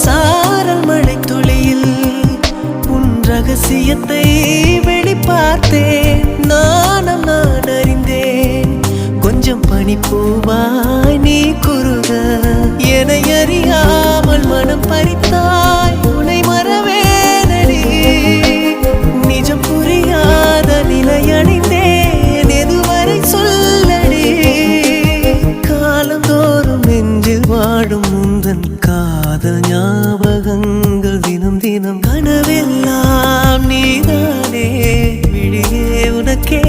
சாரல் மழை துளியில் உன் ரகசியத்தை வெளிப்பார்த்தேன். நானும் நான் அறிந்தேன். கொஞ்சம் பனிப்பூவாய் நீ குறுக என்னை அறியாமல் மனம் பறித்தாய். உன்னை மறவேனடி நிஜம் புரியாத நிலையடைந்தேன். எதுவரை சொல்லடி காலந்தோறும் நெஞ்சில் வாடும் முந்தன் காதல் ஞாபகங்கள் தினம் தினம் கனவெல்லாம் நீதானே விழியே உனக்கே